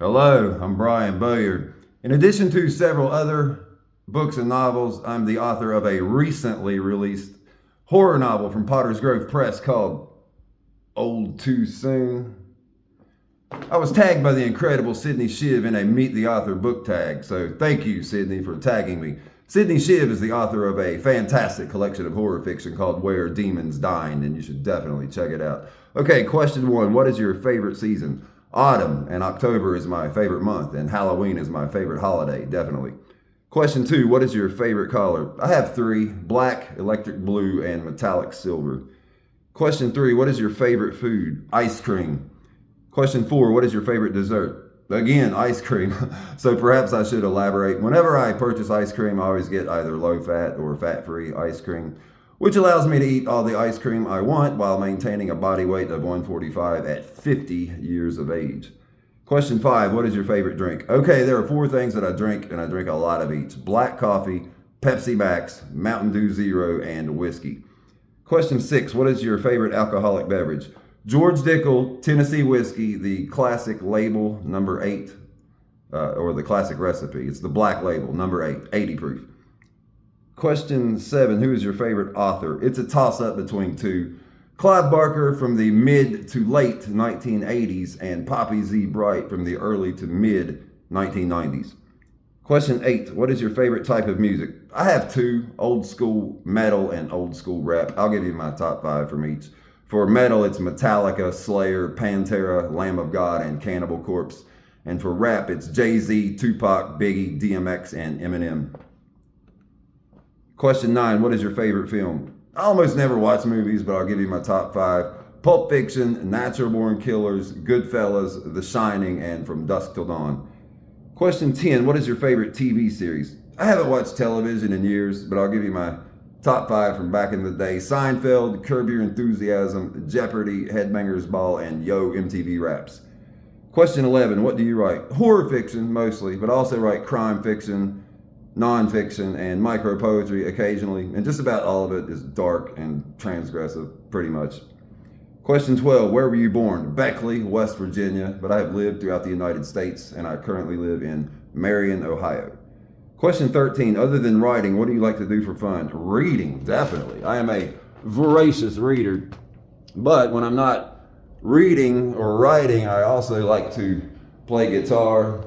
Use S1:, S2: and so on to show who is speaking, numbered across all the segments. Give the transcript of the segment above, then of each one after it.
S1: Hello, I'm Brian Boyard. In addition to several other books and novels, I'm the author of a recently released horror novel from Potter's Grove Press called Old Too Soon. I was tagged by the incredible Sydney Shiv in a Meet the Author book tag, so thank you, Sydney, for tagging me. Sydney Shiv is the author of a fantastic collection of horror fiction called Where Demons Dine, and you should definitely check it out. Okay, question one. What is your favorite season? Autumn and October is my favorite month, and Halloween is my favorite holiday, definitely. Question two. What is your favorite color? I have three: black, electric blue, and metallic silver. Question three. What is your favorite food? Ice cream. Question four. What is your favorite dessert? Again, ice cream. So perhaps I should elaborate. Whenever I purchase ice cream, I always get either low fat or fat free ice cream, which allows me to eat all the ice cream I want while maintaining a body weight of 145 at 50 years of age. Question five. What is your favorite drink? Okay, there are four things that I drink, and I drink a lot of each: black coffee, Pepsi Max, Mountain Dew Zero, and whiskey. Question six. What is your favorite alcoholic beverage? George Dickel Tennessee whiskey, the classic label number 8, or the classic recipe. It's the black label number 8, 80 proof. Question seven. Who is your favorite author? It's a toss-up between two: Clive Barker from the mid to late 1980s and Poppy Z. Bright from the early to mid 1990s. Question eight. What is your favorite type of music? I have two: old school metal and old school rap. I'll give you my top 5 from each. For metal, it's Metallica, Slayer, Pantera, Lamb of God, and Cannibal Corpse. And for rap, it's Jay-Z, Tupac, Biggie, DMX, and Eminem. Question 9. What is your favorite film? I almost never watch movies, but I'll give you my top 5. Pulp Fiction, Natural Born Killers, Goodfellas, The Shining, and From Dusk Till Dawn. Question 10. What is your favorite TV series? I haven't watched television in years, but I'll give you my top 5 from back in the day: Seinfeld, Curb Your Enthusiasm, Jeopardy, Headbangers Ball, and Yo MTV Raps. Question 11. What do you write? Horror fiction, mostly, but I also write crime fiction, nonfiction, and micro poetry occasionally, and just about all of it is dark and transgressive, pretty much. Question 12. Where were you born? Beckley, West Virginia, but I have lived throughout the United States, and I currently live in Marion, Ohio. Question 13. Other than writing, what do you like to do for fun? Reading, definitely. I am a voracious reader, but when I'm not reading or writing, I also like to play guitar.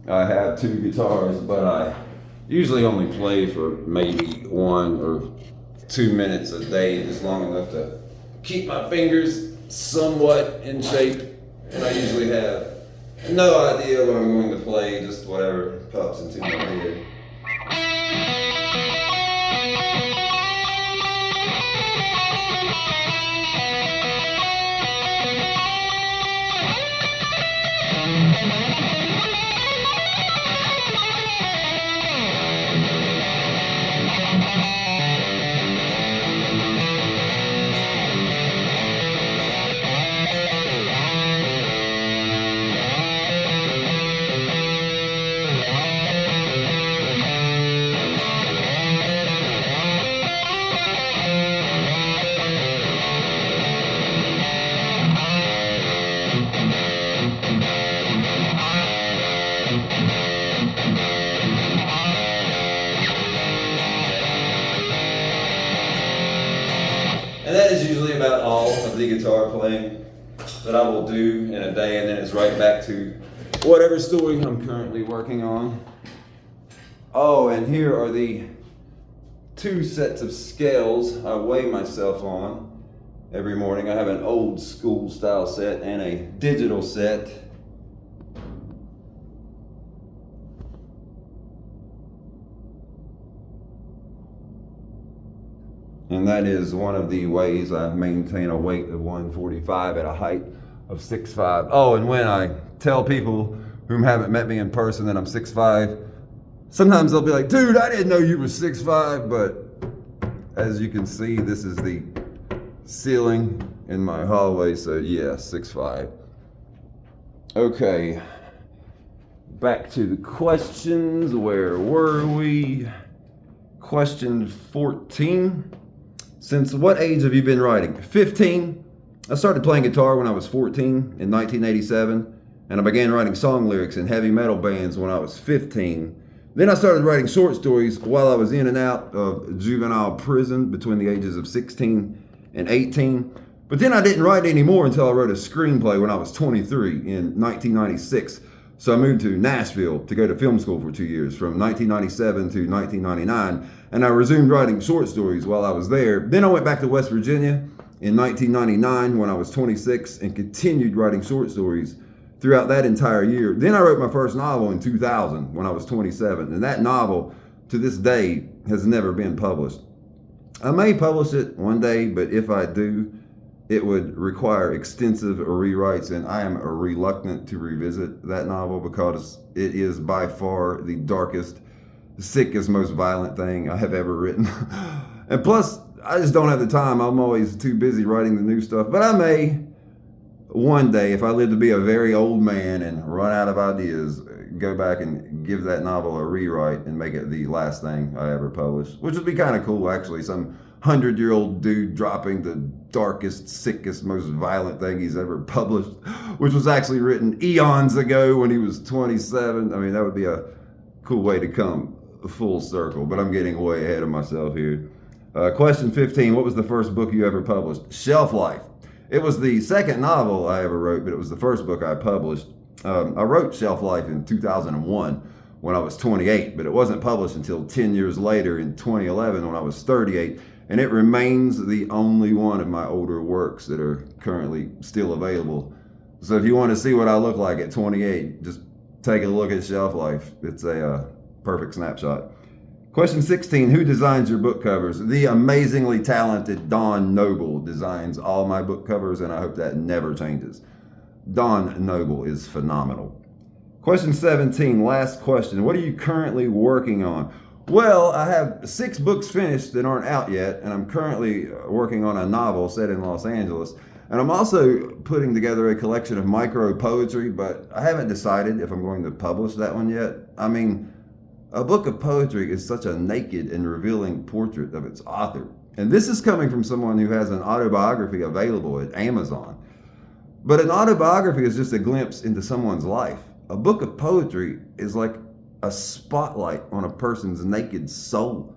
S1: I have 2 guitars, but I usually only play for maybe 1 or 2 minutes a day, just long enough to keep my fingers somewhat in shape. And I usually have no idea what I'm going to play, just whatever pops into my head. And that is usually about all of the guitar playing that I will do in a day, and then it's right back to whatever story I'm currently working on. Oh, and here are the 2 sets of scales I weigh myself on every morning. I have an old school style set and a digital set. And that is one of the ways I maintain a weight of 145 at a height of 6'5". Oh, and when I tell people who haven't met me in person that I'm 6'5", sometimes they'll be like, dude, I didn't know you were 6'5", but as you can see, this is the ceiling in my hallway, so yeah, 6'5". Okay, back to the questions. Where were we? Question 14. Since what age have you been writing? 15. I started playing guitar when I was 14 in 1987, and I began writing song lyrics in heavy metal bands when I was 15. Then I started writing short stories while I was in and out of juvenile prison between the ages of 16 and 18. But then I didn't write anymore until I wrote a screenplay when I was 23 in 1996. So I moved to Nashville to go to film school for 2 years, from 1997 to 1999, and I resumed writing short stories while I was there. Then I went back to West Virginia in 1999 when I was 26 and continued writing short stories throughout that entire year. Then I wrote my first novel in 2000 when I was 27, and that novel to this day has never been published. I may publish it one day, but if I do, it would require extensive rewrites, and I am reluctant to revisit that novel because it is by far the darkest, sickest, most violent thing I have ever written. And plus, I just don't have the time. I'm always too busy writing the new stuff. But I may one day, if I live to be a very old man and run out of ideas, go back and give that novel a rewrite and make it the last thing I ever publish, which would be kind of cool, actually. Some 100-year-old dude dropping the darkest, sickest, most violent thing he's ever published, which was actually written eons ago when he was 27. I mean, that would be a cool way to come full circle, but I'm getting way ahead of myself here. Question 15, what was the first book you ever published? Shelf Life. It was the second novel I ever wrote, but it was the first book I published. I wrote Shelf Life in 2001 when I was 28, but it wasn't published until 10 years later in 2011 when I was 38. And it remains the only one of my older works that are currently still available. So if you want to see what I look like at 28, just take a look at Shelf Life. It's a perfect snapshot. Question 16, who designs your book covers? The amazingly talented Don Noble designs all my book covers, and I hope that never changes. Don Noble is phenomenal. Question 17, last question. What are you currently working on? Well, I have 6 books finished that aren't out yet, and I'm currently working on a novel set in Los Angeles. And I'm also putting together a collection of micro poetry, but I haven't decided if I'm going to publish that one yet. I mean, a book of poetry is such a naked and revealing portrait of its author. And this is coming from someone who has an autobiography available at Amazon. But an autobiography is just a glimpse into someone's life. A book of poetry is like a spotlight on a person's naked soul.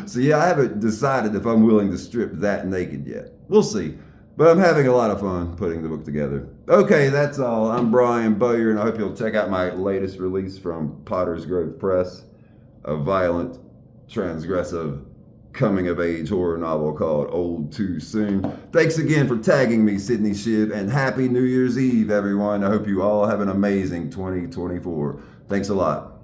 S1: So yeah, I haven't decided if I'm willing to strip that naked yet. We'll see. But I'm having a lot of fun putting the book together. Okay, that's all. I'm Brian Bowyer, and I hope you'll check out my latest release from Potter's Grove Press, a violent, transgressive, coming-of-age horror novel called Old Too Soon. Thanks again for tagging me, Sydney Shiv, and Happy New Year's Eve, everyone. I hope you all have an amazing 2024. Thanks a lot.